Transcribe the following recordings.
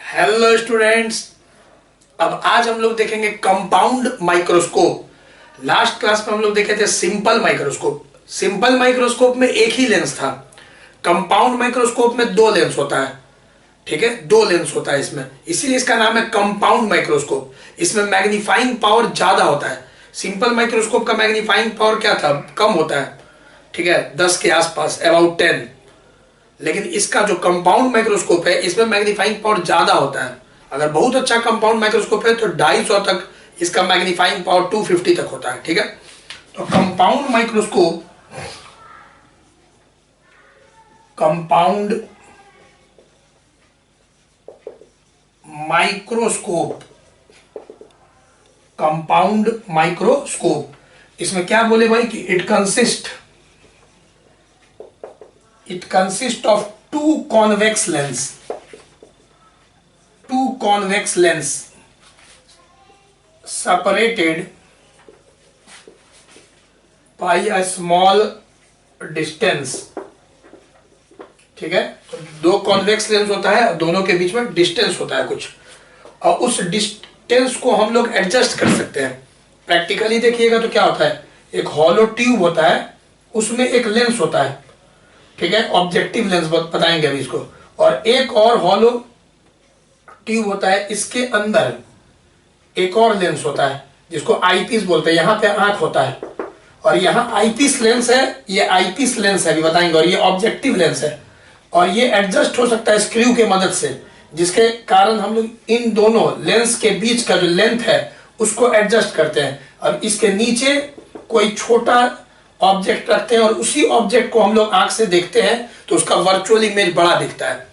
Hello students. अब आज हम लोग देखेंगे कंपाउंड माइक्रोस्कोप। लास्ट क्लास में हम लोग देखे थे सिंपल माइक्रोस्कोप। सिंपल माइक्रोस्कोप में एक ही लेंस था। कंपाउंड माइक्रोस्कोप में दो लेंस होता है। ठीक है, दो लेंस होता है इसमें, इसीलिए इसका नाम है कंपाउंड माइक्रोस्कोप। इसमें मैग्नीफाइंग पावर ज्यादा होता है। सिंपल माइक्रोस्कोप का मैग्नीफाइंग पावर क्या था, कम होता है। ठीक है, 10 के आसपास, अबाउट 10। लेकिन इसका जो कंपाउंड माइक्रोस्कोप है इसमें मैग्नीफाइंग पावर ज्यादा होता है। अगर बहुत अच्छा कंपाउंड माइक्रोस्कोप है तो 250 तक इसका मैग्नीफाइंग पावर 250 तक होता है। ठीक है, तो compound microscope microscope compound microscope इसमें क्या बोले भाई कि it consist of two convex lens separated by a small distance। ठीक है, तो दो कॉन्वेक्स लेंस होता है, दोनों के बीच में डिस्टेंस होता है कुछ, और उस डिस्टेंस को हम लोग एडजस्ट कर सकते हैं। प्रैक्टिकली देखिएगा तो क्या होता है, एक हॉलो ट्यूब होता है, उसमें एक लेंस होता है। ठीक है, ऑब्जेक्टिव लेंस बताएंगे अभी इसको। और एक और हॉलो ट्यूब होता है, इसके अंदर एक और लेंस होता है जिसको आईपीस बोलते हैं। यहां पे आंख होता है और यहां आईपीस लेंस है, ये आईपीस लेंस है, अभी बताएंगे। और ये ऑब्जेक्टिव लेंस है और ये एडजस्ट हो सकता है स्क्रू के मदद से, जिसके कारण हम लोग इन दोनों लेंस के बीच का जो लेंथ है उसको एडजस्ट करते हैं। और इसके नीचे कोई छोटा ऑब्जेक्ट रखते हैं और उसी ऑब्जेक्ट को हम लोग आंख से देखते हैं तो उसका वर्चुअल इमेज बड़ा दिखता है।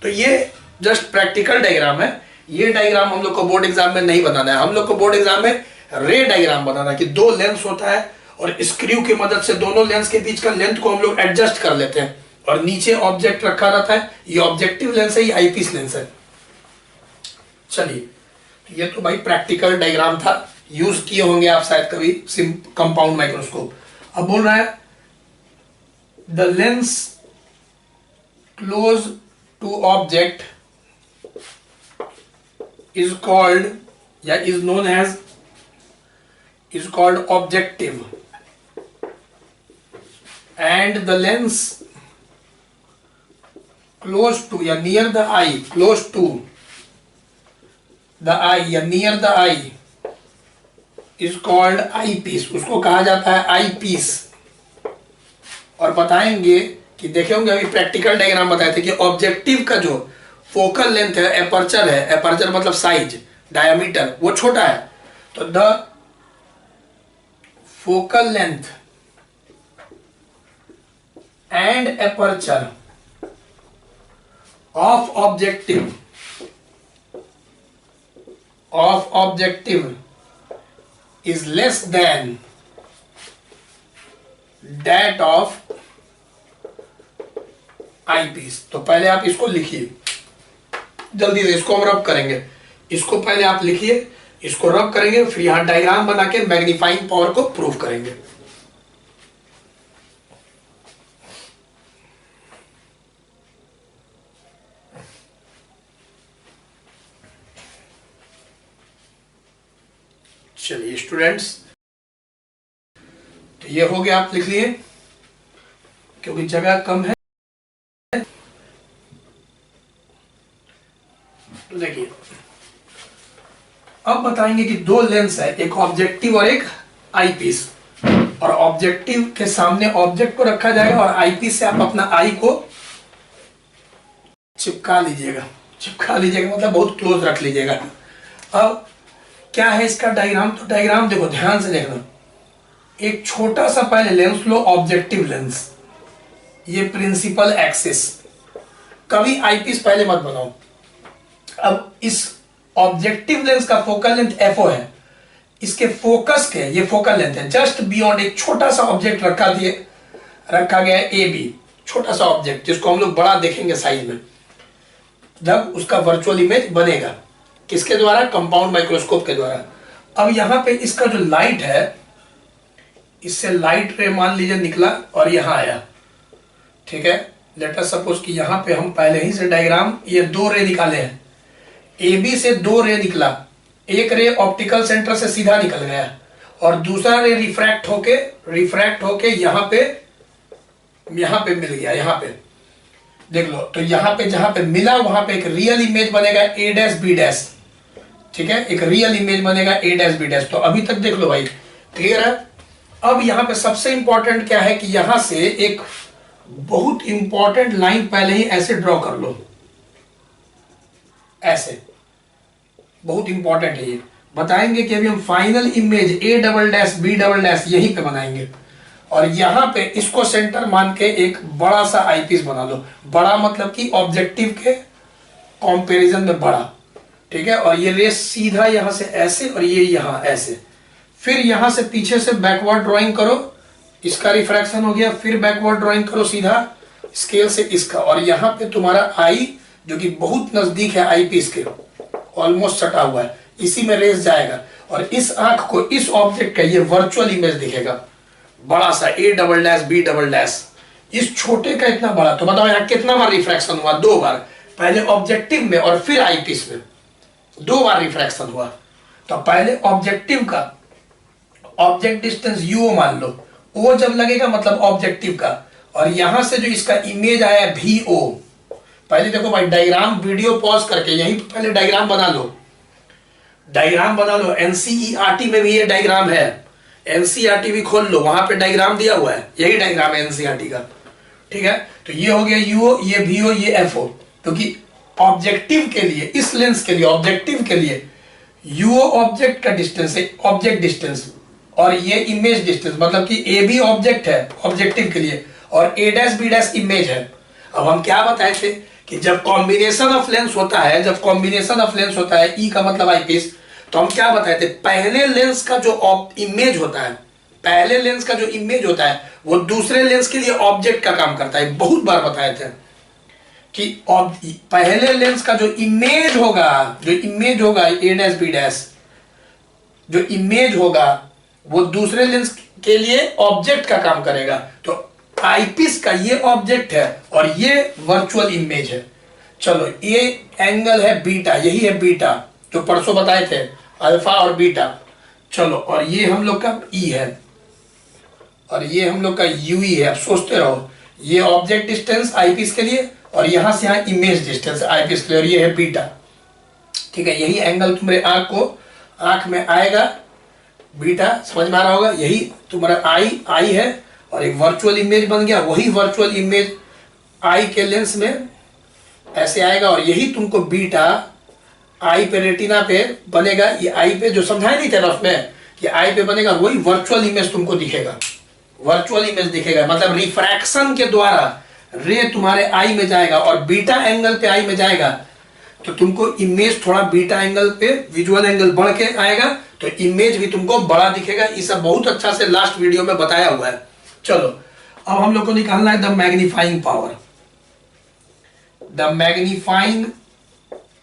तो ये जस्ट प्रैक्टिकल डायग्राम है। ये डायग्राम हम लोग को बोर्ड एग्जाम में नहीं बनाना है। हम लोग को बोर्ड एग्जाम में रे डायग्राम बनाना है कि दो लेंस होता है और स्क्रू की मदद से दोनों लेंस के बीच का लेंथ को हम लोग एडजस्ट कर लेते हैं और नीचे ऑब्जेक्ट रखा रहता है। ये ऑब्जेक्टिव लेंस है, ये आईपीस लेंस है। चलिए, ये तो भाई प्रैक्टिकल डायग्राम था, यूज किए होंगे आप शायद कभी कंपाउंड माइक्रोस्कोप। अब बोल रहा है the lens close to object is called या is called objective, and the lens close to या near the eye, close to the eye या near the eye is called eyepiece। उसको कहा जाता है eyepiece। और बताएंगे कि देखे होंगे अभी प्रैक्टिकल डायग्राम बताए थे कि ऑब्जेक्टिव का जो फोकल लेंथ है, एपर्चर है, एपर्चर मतलब साइज, डायमीटर, वो छोटा है। तो the focal length and aperture of objective is less than that of eyepiece. तो पहले आप इसको लिखिए जल्दी से, इसको हम रब करेंगे। इसको पहले आप लिखिए, इसको रब करेंगे, फिर यहां डायग्राम बना के मैग्नीफाइंग पावर को प्रूव करेंगे। चलिए स्टूडेंट्स, तो ये हो गया, आप लिख लिए क्योंकि जगह कम है। तो देखिए, अब बताएंगे कि दो लेंस है, एक ऑब्जेक्टिव और एक आईपीस। और ऑब्जेक्टिव के सामने ऑब्जेक्ट को रखा जाएगा और आईपीस से आप अपना आई को चिपका लीजिएगा मतलब बहुत क्लोज रख लीजिएगा। अब क्या है इसका डायग्राम, तो डायग्राम देखो, ध्यान से देखना। एक छोटा सा पहले लेंस लो, ऑब्जेक्टिव लेंस, ये प्रिंसिपल एक्सिस। कभी आईपीस पहले मत बनाओ। अब इस ऑब्जेक्टिव लेंस का फोकल लेंथ एफओ है, इसके फोकस के ये फोकल लेंथ है। जस्ट बियॉन्ड एक छोटा सा ऑब्जेक्ट रखा गया है ए बी, छोटा सा ऑब्जेक्ट जिसको हम लोग बड़ा देखेंगे साइज में जब उसका वर्चुअल इमेज बनेगा। किसके द्वारा? कंपाउंड माइक्रोस्कोप के द्वारा। अब यहां पे इसका जो लाइट है, इससे लाइट रे मान लीजिए निकला और यहां आया। ठीक है, लेट अस सपोज कि यहां पे हम पहले ही से डायग्राम ये दो रे निकाले हैं, ए बी से दो रे निकला, एक रे ऑप्टिकल सेंटर से सीधा निकल गया और दूसरा रे रिफ्रैक्ट होके यहां पे मिल गया, यहां पे देख लो। तो यहां पे जहां पे मिला वहां पे एक रियल इमेज बनेगा ए डैश बी डैश, ठीक है, एक रियल इमेज बनेगा ए डैश बी डैश। तो अभी तक देख लो भाई, क्लियर है। अब यहां पे सबसे इंपॉर्टेंट क्या है कि यहां से एक बहुत इंपॉर्टेंट लाइन पहले ही ऐसे ड्रॉ कर लो, ऐसे, बहुत इंपॉर्टेंट है ये। बताएंगे कि अभी हम final image A double dash B double dash यहीं पे बनाएंगे और यहां पे इसको सेंटर मान के एक बड़ा सा आईपीस बना लो। बड़ा मतलब कि ऑब्जेक्टिव के कंपैरिजन में बड़ा, ठीक है। और ये रेस सीधा यहां से ऐसे और ये यहां ऐसे, फिर यहां से पीछे से बैकवर्ड ड्राइंग करो, इसका रिफ्रैक्शन हो गया, फिर बैकवर्ड ड्राइंग करो सीधा स्केल से इसका, और यहां पे तुम्हारा आई जो कि बहुत नजदीक है आई पीस के, ऑलमोस्ट सटा हुआ है, इसी में रेस जाएगा और इस आंख को इस ऑब्जेक्ट का ये वर्चुअल इमेज दिखेगा बड़ा सा A double dash B double dash, इस छोटे का इतना बड़ा। तो बताओ यहाँ कितना बार रिफ्रैक्शन हुआ? 2 बार, पहले ऑब्जेक्टिव में और फिर आई पीस में 2 बार रिफ्रैक्शन हुआ। तो पहले ऑब्जेक्टिव का ऑब्जेक्ट डिस्टेंस यू मान लो, ओ जब लगेगा मतलब ऑब्जेक्टिव का, और यहां से जो इसका इमेज आया भी ओ। पहले देखो भाई डायग्राम, वीडियो पॉज करके यहीं पहले डायग्राम बना लो, डायग्राम बना लो। एनसीईआरटी में भी ये डायग्राम है, एनसीईआरटी भी खोल लो, वहां पे डायग्राम दिया हुआ है, यही डायग्राम है एनसीईआरटी का, ठीक है। तो ये हो गया यूओ, ये वीओ, ये एफओ, क्योंकि ऑब्जेक्टिव के लिए, इस लेंस के लिए ऑब्जेक्टिव के लिए यूओ ऑब्जेक्ट का डिस्टेंस है, ऑब्जेक्ट डिस्टेंस, और ये इमेज डिस्टेंस, मतलब कि ए बी ऑब्जेक्ट है ऑब्जेक्टिव के लिए और ए डैश बी डैश इमेज है। अब हम क्या बताए थे कि जब कॉम्बिनेशन ऑफ लेंस होता है, जब कॉम्बिनेशन ऑफ लेंस होता है, ई का मतलब आई पीस, तो हम क्या बताए थे, पहले लेंस का जो इमेज होता है, पहले लेंस का जो इमेज होता है वो दूसरे लेंस के लिए ऑब्जेक्ट का काम करता है। बहुत बार बताए थे कि पहले लेंस का जो इमेज होगा ए डैश बी डैश, जो इमेज होगा वो दूसरे लेंस के लिए ऑब्जेक्ट का काम करेगा। तो आईपीस का ये ऑब्जेक्ट है और ये वर्चुअल इमेज है। चलो ये एंगल है बीटा, यही है बीटा जो परसों बताए थे, अल्फा और बीटा। चलो और ये हम लोग का ई है और ये हम लोग का यूई है। अब सोचते रहो, ये ऑब्जेक्ट डिस्टेंस आईपीस के लिए और यहां से यहां इमेज डिस्टेंस आईपीस के लिए, और ये है बीटा, ठीक है। यही एंगल तुम्हारे आंख में आएगा, बीटा, समझ में आ रहा होगा। यही तुम्हारा आई है और एक वर्चुअल इमेज बन गया, वही वर्चुअल इमेज आई के लेंस में ऐसे आएगा और यही तुमको बीटा आई पे, रेटिना पे बनेगा। ये आई पे जो समझाया नहीं थे रफ में, ये आई पे बनेगा, वही वर्चुअल इमेज तुमको दिखेगा, वर्चुअल इमेज दिखेगा, मतलब रिफ्रैक्शन के द्वारा रे तुम्हारे आई में जाएगा और बीटा एंगल पे आई में जाएगा, तो तुमको इमेज थोड़ा बीटा एंगल पे विजुअल एंगल बढ़ के आएगा, तो इमेज भी तुमको बड़ा दिखेगा। ये सब बहुत अच्छा से लास्ट वीडियो में बताया हुआ है। चलो अब हम लोग को निकालना है the magnifying power. The magnifying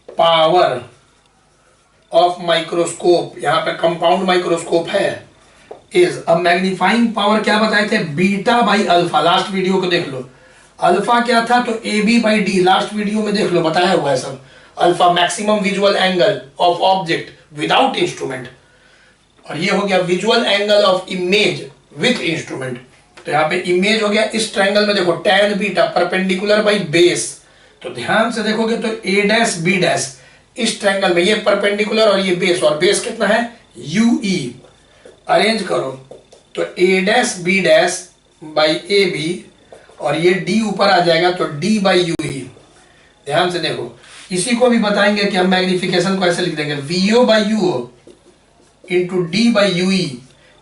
power of microscope, यहां पे कंपाउंड माइक्रोस्कोप है, इज अ मैग्नीफाइंग पावर। क्या बताए थे? Beta by alpha, last video को देख लो। अल्फा क्या था? तो A B by D, last video में देख लो, बताया हुआ है सब। Alpha maximum visual angle of object without instrument, और ये हो गया visual angle of image with instrument. तो यहाँ पे इमेज हो गया इस ट्रायंगल में, देखो tan beta perpendicular by base, तो ध्यान से देखोगे तो ए डैश बी डैश इस ट्रायंगल में, ये परपेंडिकुलर और ये बेस, और बेस कितना है? यूई। अरेंज करो तो A dash B dash by A B, और ये डी ऊपर आ जाएगा तो डी बाई यूई। ध्यान से देखो, इसी को भी बताएंगे कि हम मैग्निफिकेशन को ऐसे लिख देंगे, VO by UO into D by UE.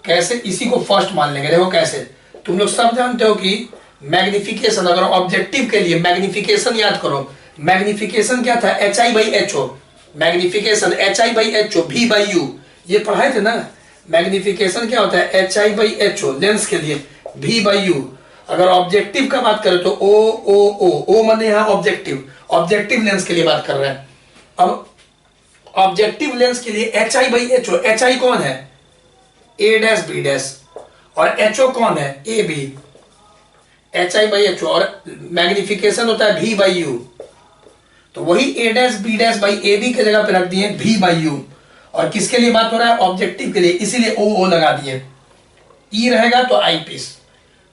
कैसे? इसी को फर्स्ट मान लेंगे। देखो कैसे, तुम लोग सब जानते हो कि मैग्निफिकेशन, अगर ऑब्जेक्टिव के लिए मैग्निफिकेशन याद करो, मैग्निफिकेशन क्या था? H I by H O, magnification H I by H O, V by U, ये पढ़ाए थे ना। मैग्निफिकेशन क्या होता है? H I by H O lens के लिए, वी बाई यू। अगर ऑब्जेक्टिव का बात करें तो ओ ओ ओ, ओ माने यहाँ ऑब्जेक्टिव, ऑब्जेक्टिव लेंस के लिए बात कर रहे हैं। अब ऑब्जेक्टिव लेंस के लिए H I by H O, H I कौन है? ए डैश बी डैश, और एच ओ कौन है? A B, H I by H O, और मैग्निफिकेशन होता है वी बाई यू। तो वही a dash b dash by A B के जगह पे रख दिए v बाई यू। और किसके लिए बात हो रहा है? ऑब्जेक्टिव के लिए, इसीलिए ओ लगा दिए। ई रहेगा तो आई पीस,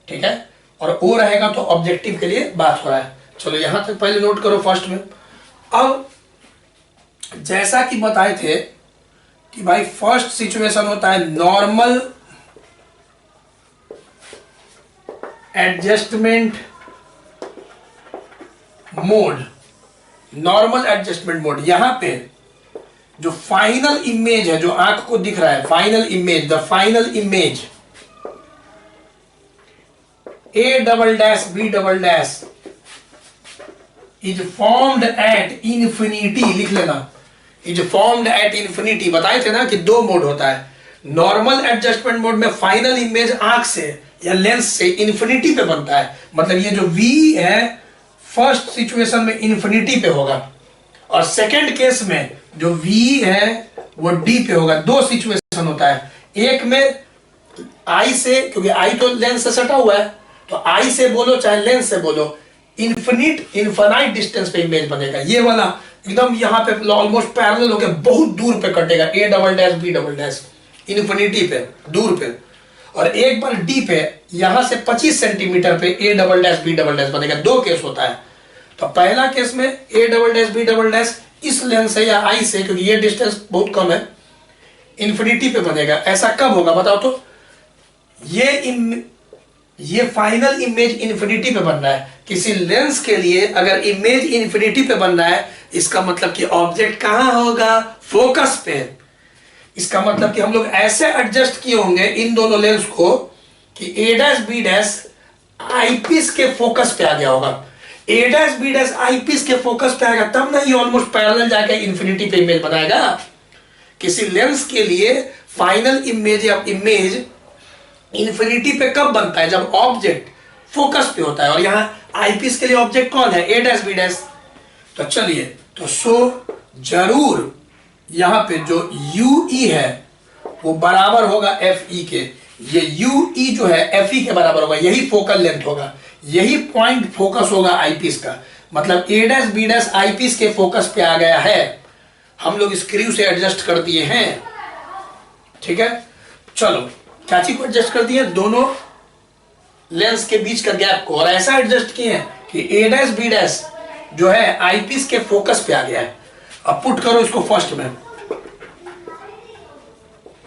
ठीक है, और ओ रहेगा तो ऑब्जेक्टिव के लिए बात हो रहा है। चलो यहां तक पहले नोट करो फर्स्ट में। अब जैसा कि बताए थे कि भाई फर्स्ट सिचुएशन होता है normal adjustment mode. Normal adjustment mode, यहां पे जो फाइनल इमेज है, जो आंख को दिख रहा है, final image, the final image A double dash B double dash is formed at infinity, लिख लेना, इज फॉर्म्ड एट इन्फिनिटी। बताए थे ना कि दो मोड होता है। नॉर्मल एडजस्टमेंट मोड में फाइनल इमेज आंख से या लेंस से इन्फिनिटी पे बनता है, मतलब ये जो V है फर्स्ट सिचुएशन में इन्फिनिटी पे होगा, और सेकंड केस में जो V है वो D पे होगा। दो सिचुएशन होता है, एक में I से, क्योंकि I तो लेंस से सटा हुआ है, तो I से बोलो चाहे लेंस से बोलो, इनफाइनाइट डिस्टेंस पे इमेज बनेगा। ये वाला एकदम यहाँ पे ऑलमोस्ट पैरेलल होकर बहुत दूर पे कटेगा, A double dash B double dash, infinity पे, दूर पे। और एक बार डी पे यहां से 25 सेंटीमीटर पे A double dash B double dash बनेगा। दो केस होता है। तो पहला केस में A double dash B double dash इस लेंस से या आई से, क्योंकि ये डिस्टेंस बहुत कम है, इन्फिनिटी पे बनेगा। ऐसा कब होगा बताओ तो? ये फाइनल इमेज इन्फिनिटी पे बन रहा है। किसी लेंस के लिए अगर इमेज इन्फिनिटी पे बन रहा है, इसका मतलब कि ऑब्जेक्ट कहां होगा? फोकस पे। इसका मतलब कि हम लोग ऐसे एडजस्ट किए होंगे इन दोनों लेंस को कि ए डैश बी डैश आईपीस के फोकस पे आ गया होगा। ए डैश बी डैश आईपीस के फोकस पे आएगा तब ना ये ऑलमोस्ट पैरेलल जाके इन्फिनिटी पे इमेज बनाएगा। किसी लेंस के लिए फाइनल इमेज या इमेज इन्फिनिटी पे कब बनता है? जब ऑब्जेक्ट फोकस पे होता है। और यहां आईपीस के लिए ऑब्जेक्ट कौन है? A dash B dash. तो चलिए, तो सो जरूर यहां पे जो UE है वो बराबर होगा FE के। ये UE जो है FE के बराबर होगा, यही फोकल लेंथ होगा, यही पॉइंट फोकस होगा आईपीस का। मतलब ए डैश बी डैश आईपीस के फोकस पे आ गया है, हम लोग स्क्रू से एडजस्ट कर दिए हैं, ठीक है। चलो, क्या चीज को एडजस्ट कर दिए? दोनों लेंस के बीच का गैप को, और ऐसा एडजस्ट किए हैं कि ए डैश बी डैश जो है आईपीस के फोकस पे आ गया है। अब पुट करो इसको फर्स्ट में,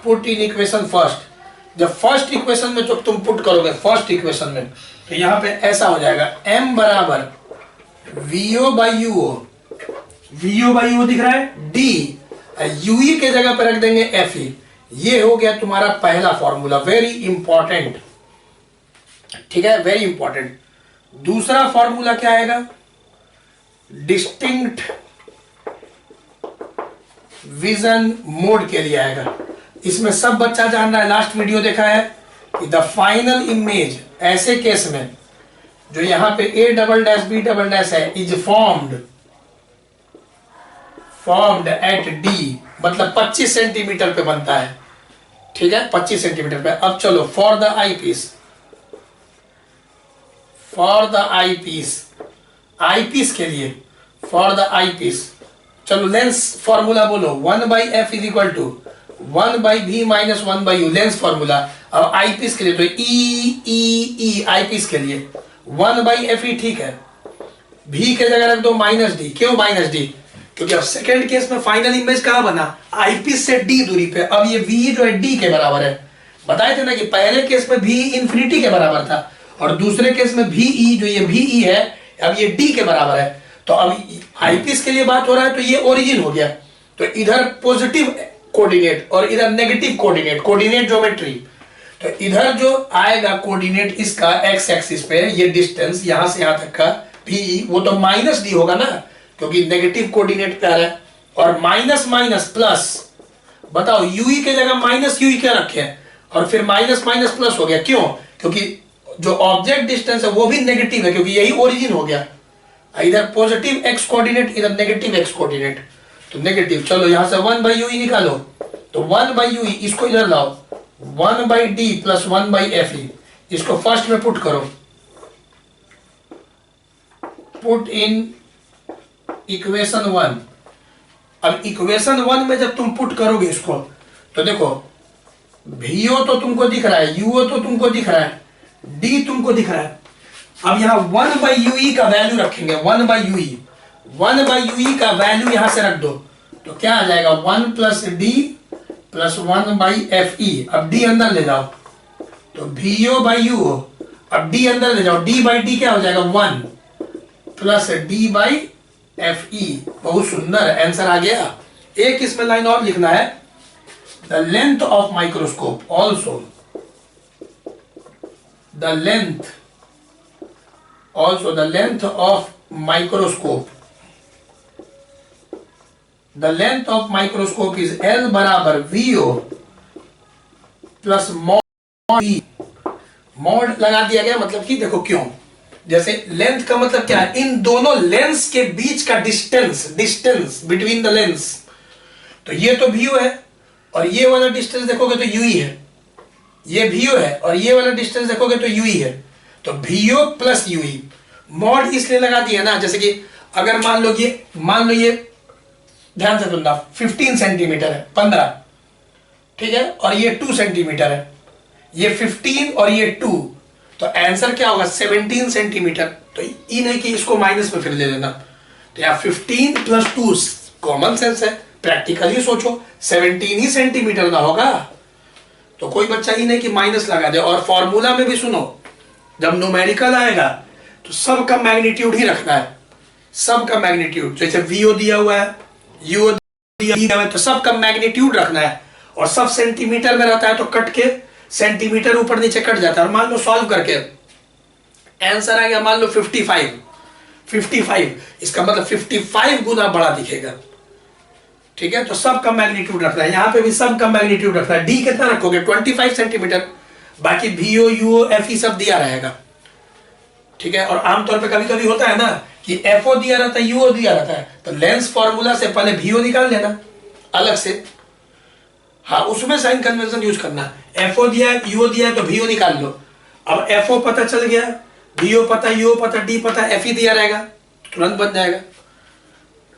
पुट इन इक्वेशन फर्स्ट। जब फर्स्ट इक्वेशन में जब तुम पुट करोगे फर्स्ट इक्वेशन में, तो यहां पे ऐसा हो जाएगा m बराबर VO by UO, VO by UO दिख रहा है, D UE के जगह पर रख देंगे FE। ये हो गया तुम्हारा पहला फॉर्मूला, वेरी इंपॉर्टेंट, ठीक है, वेरी इंपॉर्टेंट। दूसरा फॉर्मूला क्या आएगा? डिस्टिंक्ट विजन मोड के लिए आएगा। इसमें सब बच्चा जान रहा है, लास्ट वीडियो देखा है कि द फाइनल इमेज ऐसे केस में जो यहां पे A double dash B double dash है इज फॉर्म्ड एट डी, मतलब 25 सेंटीमीटर पे बनता है, ठीक है, 25 सेंटीमीटर पे। अब चलो for the eyepiece, for the eyepiece, eyepiece के लिए फॉर द आई पीस, चलो लेंस फॉर्मूला बोलो, 1 by F is equal to 1 by V minus 1 by U, lens formula. अब आई पीस के लिए तो ई आई पीस के लिए 1 बाई एफ ई, ठीक है, भी के जगह रख दो माइनस डी। क्यों माइनस डी? क्योंकि अब सेकंड केस में फाइनल इमेज कहां बना? आईपीस से डी दूरी पे। अब ये वी जो है डी के बराबर है। बताए थे ना कि पहले केस में भी इन्फिनिटी के बराबर था, और दूसरे केस में भी ई, जो ये भी ई है, अब ये डी के बराबर है। तो अब आईपीस के लिए बात हो रहा है, तो ये ओरिजिन हो गया। तो इधर पॉजिटिव कोऑर्डिनेट और इधर नेगेटिव कोऑर्डिनेट, कोऑर्डिनेट ज्योमेट्री। तो इधर जो आएगा कोऑर्डिनेट इसका एक्स एक्सिस पे, ये डिस्टेंस यहां से यहां तक का भी, वो तो माइनस डी होगा ना, क्योंकि नेगेटिव कोऑर्डिनेट पे आ रहा है। और माइनस माइनस प्लस, बताओ यूई के जगह माइनस यूई क्या रखे, और फिर माइनस माइनस प्लस हो गया। क्यों? क्योंकि जो ऑब्जेक्ट डिस्टेंस है वो भी नेगेटिव है, क्योंकि यही ओरिजिन हो गया। इधर पॉजिटिव एक्स कोऑर्डिनेट, इधर नेगेटिव एक्स कोऑर्डिनेट, तो नेगेटिव। चलो यहां से 1 बाई यूई निकालो, तो 1 बाई यूई इसको इधर लाओ, 1 by D plus 1 by F E, इसको फर्स्ट में पुट करो, पुट इन इक्वेशन 1। अब इक्वेशन 1 में जब तुम पुट करोगे इसको तो देखो VO तो तुमको दिख रहा है, UO तो तुमको दिख रहा है, D तुमको दिख रहा है। अब यहाँ 1/UE का वैल्यू रखेंगे, 1/UE, 1/UE का वैल्यू यहां से रख दो तो क्या आ जाएगा 1 + D + 1/FE। अब D अंदर ले जाओ तो VO/UO, अब D अंदर ले जाओ, D/D क्या हो जाएगा 1 + D/FE। बहुत सुंदर आंसर आ गया। एक इसमें लाइन और लिखना है, the length of microscope also, the length of microscope, the length of microscope is L बराबर VO plus mod E। Mod लगा दिया गया मतलब कि देखो क्यों, जैसे लेंथ का मतलब क्या है, इन दोनों लेंस के बीच का डिस्टेंस बिटवीन द लेंस। तो ये तो VO है और ये वाला डिस्टेंस देखोगे तो UE है, ये VO है और ये वाला डिस्टेंस देखोगे तो UE है। तो VO प्लस UE मॉड इसलिए लगा दिया ना, जैसे कि अगर मान लो ये ध्यान से सुनना 15 सेंटीमीटर है, 15, ठीक है, और ये 2 सेंटीमीटर है, ये 15 और ये 2, तो आंसर क्या होगा 17 सेंटीमीटर। तो ये नहीं कि इसको माइनस में फिर ले लेना, तो यहाँ 15 + 2 कॉमन सेंस है, प्रैक्टिकली सोचो 17 ही सेंटीमीटर का होगा। तो कोई बच्चा ही नहीं कि माइनस लगा दे। और फॉर्मूला में भी सुनो, जब न्यूमेरिकल आएगा तो सबका मैग्नीट्यूड ही रखना है, सबका मैग्नीट्यूड। जैसे VO दिया हुआ है, UO दिया हुआ है, तो सबका मैग्नीट्यूड रखना है। और सब सेंटीमीटर में रहता है तो कट के सेंटीमीटर ऊपर नीचे कट जाता है। और मान लो सॉल्व करके आंसर आ गया मान लो 55, इसका मतलब 55 गुना बड़ा दिखेगा, ठीक है। तो सबका मैग्नीट्यूड रखना है, यहां पे भी सबका मैग्नीट्यूड रखना है। D कितना रखोगे 25 सेंटीमीटर, बाकी VO UO FE सब दिया रहेगा, ठीक है। और आमतौर पे कभी कभी होता है ना कि FO दिया रहता है, UO दिया रहता है, तो लेंस फॉर्मूला से पहले VO निकाल लेना अलग से, हाँ उसमें साइन कन्वेंशन यूज करना। FO दिया है, UO दिया है तो VO निकाल लो। अब FO पता चल गया, VO पता, UO पता, D पता, FE दिया रहेगा, तुरंत बन जाएगा,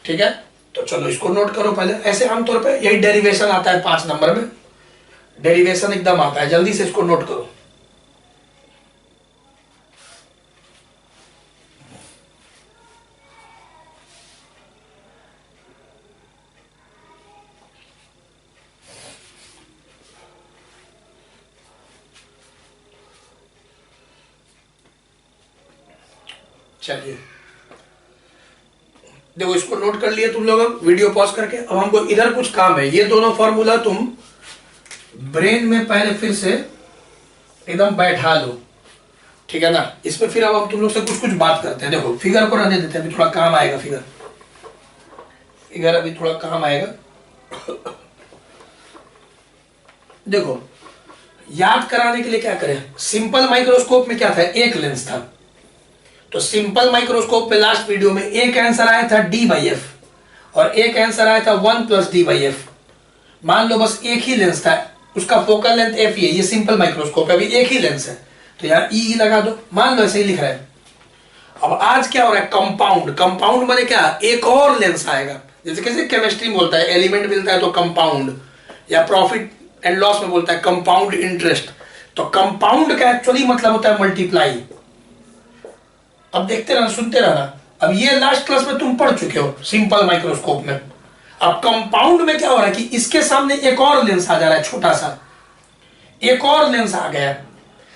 ठीक है। तो चलो इसको नोट करो पहले। ऐसे आमतौर पे यही डेरिवेशन आता है 5 नंबर में, डेरिवेशन एकदम आता है, जल्दी से इसको नोट करो। चलिए देखो इसको नोट कर लिए तुम लोग, वीडियो पॉज करके। अब हमको इधर कुछ काम है, ये दोनों फॉर्मूला तुम ब्रेन में पहले फिर से एकदम बैठा लो, ठीक है ना। इसमें फिर अब हम तुम लोग से कुछ बात करते हैं। देखो फिगर को रहने देते हैं, अभी थोड़ा काम आएगा, फिगर अभी थोड़ा काम आएगा। देखो याद कराने के लिए क्या करें, सिंपल माइक्रोस्कोप में क्या था, एक लेंस था। तो सिंपल माइक्रोस्कोप पे लास्ट वीडियो में एक आंसर आया था D/F और एक आंसर आया था 1 + D/F। मान लो बस एक ही लेंस था, उसका फोकल लेंथ F है, ये सिंपल माइक्रोस्कोप है, अभी एक ही लेंस है, तो यहाँ E लगा दो, मान लो ऐसे ही लिख रहा है। अब आज क्या हो रहा है, कंपाउंड माने क्या, एक और लेंस आएगा। जैसे कैसे केमिस्ट्री में बोलता है एलिमेंट मिलता है तो कंपाउंड, या प्रॉफिट एंड लॉस में बोलता है कंपाउंड इंटरेस्ट। तो कंपाउंड का एक्चुअली मतलब होता है मल्टीप्लाई। अब देखते रहना, सुनते रहना। अब ये लास्ट क्लास में तुम पढ़ चुके हो सिंपल माइक्रोस्कोप में। अब कंपाउंड में क्या हो रहा है कि इसके सामने एक और लेंस आ जा रहा है, छोटा सा एक और लेंस आ गया।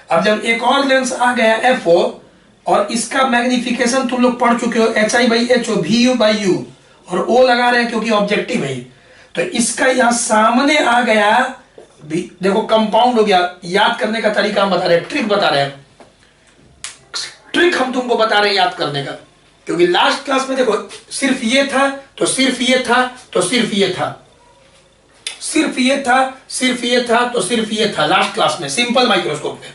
अब जब एक और लेंस आ गया FO, और इसका मैग्निफिकेशन तुम लोग पढ़ चुके हो HI/HO, VU/U, और O लगा रहे हैं क्योंकि ऑब्जेक्टिव है। तो इसका यहां सामने आ गया, देखो कंपाउंड हो गया। याद करने का तरीका हम बता रहे हैं, ट्रिक बता रहे हैं, ट्रिक हम तुमको बता रहे हैं याद करने का। क्योंकि लास्ट क्लास में देखो सिर्फ ये था तो सिर्फ ये था तो सिर्फ ये था, सिर्फ ये था, सिर्फ ये था तो सिर्फ ये था लास्ट क्लास में सिंपल माइक्रोस्कोप में।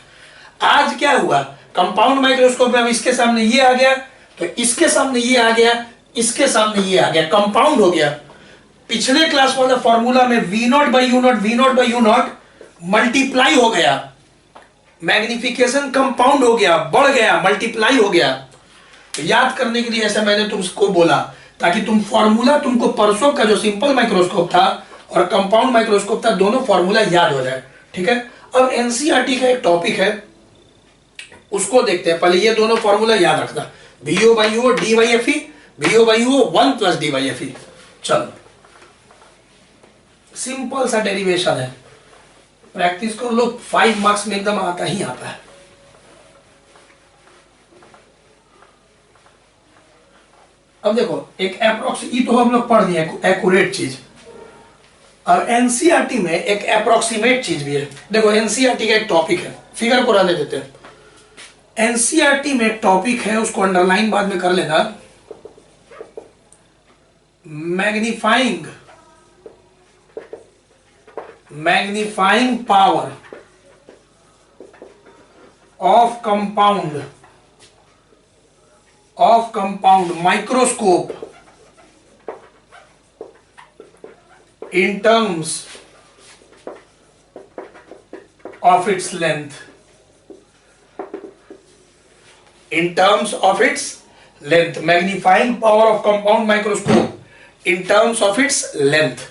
आज क्या हुआ, कंपाउंड माइक्रोस्कोप में अब इसके सामने ये आ गया, तो इसके सामने ये आ गया, इसके सामने ये आ गया, कंपाउंड हो गया। पिछले क्लास वाला फॉर्मूला में V0/U0 मल्टीप्लाई हो गया, मैग्निफिकेशन कंपाउंड हो गया, बढ़ गया, मल्टीप्लाई हो गया। तो याद करने के लिए ऐसा मैंने तुमको बोला ताकि तुम फॉर्मूला, तुमको परसों का जो सिंपल माइक्रोस्कोप था और कंपाउंड माइक्रोस्कोप था, दोनों फॉर्मूला याद हो जाए। ठीक है, अब एनसीईआरटी का एक टॉपिक है, उसको देखते हैं। पहले ये दोनों फॉर्मूला याद रखना, VO by UO D by F E, VO by UO 1 plus D by F E. चलो सिंपल सा डेरिवेशन है, प्रैक्टिस कर लो, 5 मार्क्स में एकदम आता ही आता है। अब देखो एक अप्रोक्सी तो हम लोग पढ़ दिए एक्यूरेट चीज, और एनसीईआरटी में एक अप्रोक्सीमेट चीज भी है। देखो एनसीईआरटी का एक टॉपिक है, फिगर को रहने देते हैं। एनसीईआरटी में एक टॉपिक है, उसको अंडरलाइन बाद में कर लेना, magnifying power of compound microscope in terms of its length, magnifying power of compound microscope in terms of its length।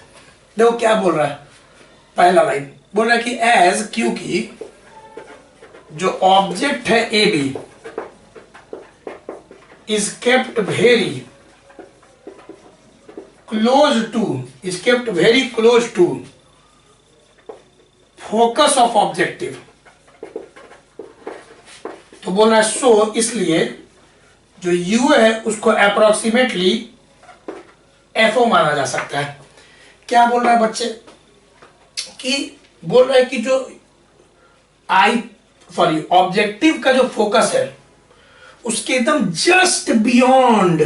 देखो क्या बोल रहा है, पहला लाइन बोल रहा है कि एज, क्योंकि जो ऑब्जेक्ट है A B is kept very close to focus of objective। तो बोल रहा है सो इसलिए जो U है उसको अप्रोक्सीमेटली FO माना जा सकता है। क्या बोल रहा है बच्चे, कि बोल रहा है कि जो ऑब्जेक्टिव का जो फोकस है उसके एकदम जस्ट बियॉन्ड,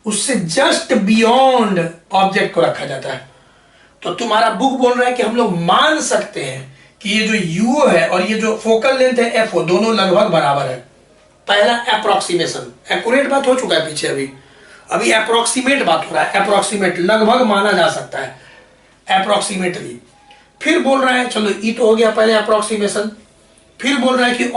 उससे जस्ट बियॉन्ड ऑब्जेक्ट को रखा जाता है। तो तुम्हारा बुक बोल रहा है कि हम लोग मान सकते हैं कि ये जो U है और ये जो फोकल लेंथ है FO, दोनों लगभग बराबर है। पहला अप्रोक्सीमेशन, एक्यूरेट बात हो चुका है पीछे, अभी अप्रोक्सीमेट बात हो रहा है। अप्रोक्सीमेट लगभग माना जा सकता है, अप्रोक्सीमेटली। फिर बोल रहा है, चलो ई तो हो गया पहले अप्रोक्सीमेशन, फिर बोल रहा है कि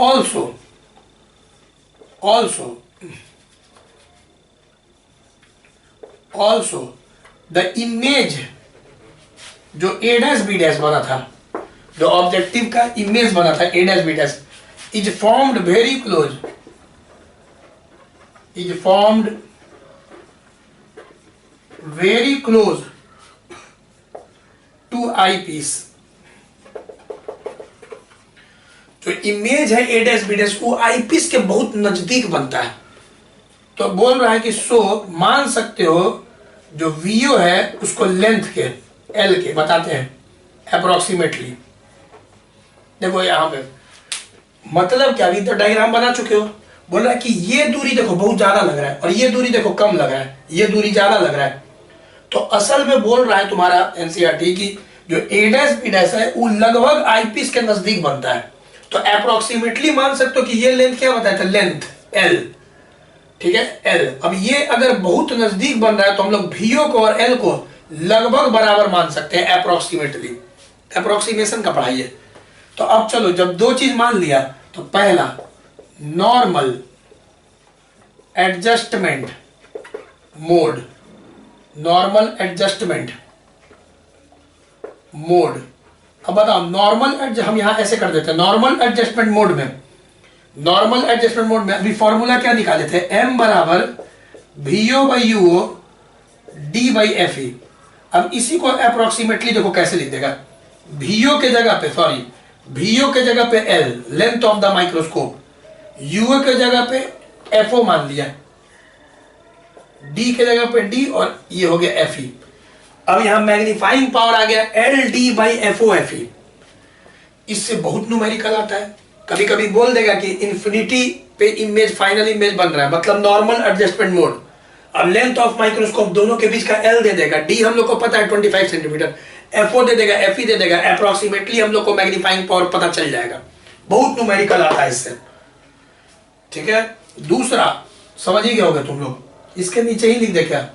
ऑल्सो द इमेज जो A डैश B डैश बना था, जो ऑब्जेक्टिव का इमेज बना था A dash B dash, is formed very close to eyepiece. जो इमेज है A डैश B डैश वो आई पीस के बहुत नजदीक बनता है। तो बोल रहा है कि सो मान सकते हो जो VO है उसको लेंथ के L के बताते हैं अप्रोक्सीमेटली। देखो यहां पे मतलब क्या, अभी तो डायग्राम बना चुके हो। बोल रहा है कि ये दूरी देखो बहुत ज्यादा लग रहा है और ये दूरी देखो कम लग रहा है, ये दूरी ज्यादा लग रहा है। तो असल में बोल रहा है तुम्हारा एनसीईआरटी की जो A डैश B डैश है वो लगभग आई पीस के नजदीक बनता है। तो अप्रोक्सीमेटली मान सकते हो कि ये लेंथ क्या बताया था, लेंथ L। ठीक है, L। अब ये अगर बहुत नजदीक बन रहा है तो हम लोग VO को और L को लगभग बराबर मान सकते हैं अप्रोक्सीमेटली। अप्रोक्सीमेशन का पढ़ाई है। तो अब चलो जब दो चीज मान लिया तो पहला नॉर्मल एडजस्टमेंट मोड, अब बताओ नॉर्मल, हम यहां ऐसे कर देते हैं नॉर्मल एडजस्टमेंट मोड में अभी फॉर्मूला क्या निकाले थे, M बराबर VO by UO D by FE। अब इसी को अप्रोक्सीमेटली देखो कैसे लिख देगा, VO के जगह पे L length of the microscope, UO के जगह पे FO मान लिया, D के जगह पे D और ये हो गया FE। अब यहां मैग्नीफाइंग पावर आ गया LD बाई FO FE। इससे बहुत न्यूमेरिकल आता है। कभी कभी बोल देगा कि इन्फिनिटी पे इमेज, फाइनल इमेज बन रहा है, मतलब नॉर्मल एडजस्टमेंट मोड। अब लेंथ ऑफ माइक्रोस्कोप दोनों के बीच का L दे देगा, D हम लोग को पता है 25 सेंटीमीटर, FO दे देगा, FE दे देगा, अप्रोक्सीमेटली हम लोग को मैग्नीफाइंग पावर पता चल जाएगा। बहुत न्यूमेरिकल आता है इससे। ठीक है, दूसरा समझ ही गए होगे तुम लोग, इसके नीचे ही लिख दे क्या,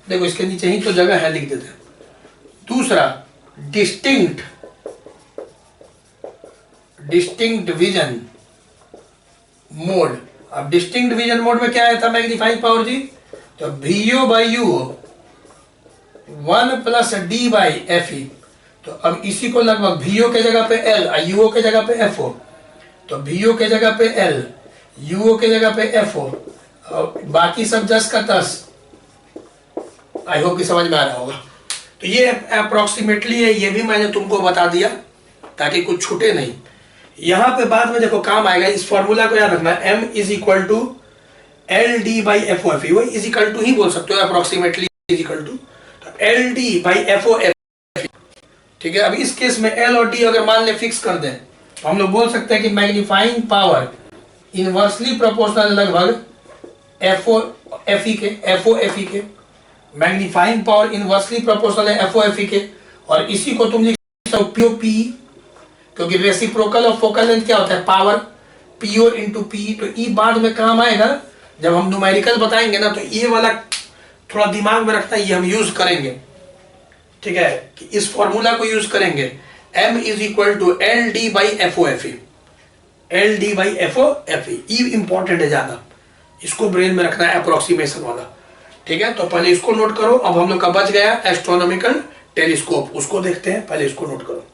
देखो इसके नीचे ही तो जगह है, लिख देते। दूसरा डिस्टिंक्ट विजन मोड। अब डिस्टिंक्ट विजन मोड में क्या आया था मैग्नीफाइंग पावर जी, तो VO by UO 1 plus D by FE। तो अब इसी को लगभग VO के जगह पे L, UO के जगह पे FO, तो VO के जगह पे L, UO के जगह पे FO, और बाकी सब 10 का 10। आई होप कि समझ में आ रहा होगा। तो ये अप्रोक्सीमेटली है, ये भी मैंने तुमको बता दिया ताकि कुछ छूटे नहीं। यहां पे बाद में देखो काम आएगा, इस फॉर्मूला को याद रखना, M is equal to L D by F O F E, वही इज इक्वल टू ही बोल सकते हो, approximately is equal to L D by F O F E. ठीक है, अब इस केस में एल और डी अगर मान ले फिक्स कर दें तो हम लोग बोल सकते हैं कि मैग्नीफाइंग पावर इनवर्सली प्रोपोर्शनल लगभग एफ ओ एफ ई के, मैग्नीफाइंग पावर इनवर्सली प्रोपोर्शनल है एफ ओ एफ ई के, और इसी को तुम लिख सकते हो पीओ पी, क्योंकि रेसिप्रोकल और फोकल लेंथ क्या होता है, पावर, पीओ इंटू पी। तो ई बाद में काम आएगा जब हम न्यूमेरिकल बताएंगे ना, तो ये वाला थोड़ा दिमाग में रखना, ये हम यूज करेंगे। ठीक है, कि इस फॉर्मूला को यूज करेंगे, m is equal to L D by F O F E, L D by F O F E important है ज्यादा, इसको ब्रेन में रखना है, अप्रोक्सीमेशन वाला। ठीक है, तो पहले इसको नोट करो। अब हम लोग का बच गया एस्ट्रोनॉमिकल टेलीस्कोप, उसको देखते हैं, पहले इसको नोट करो।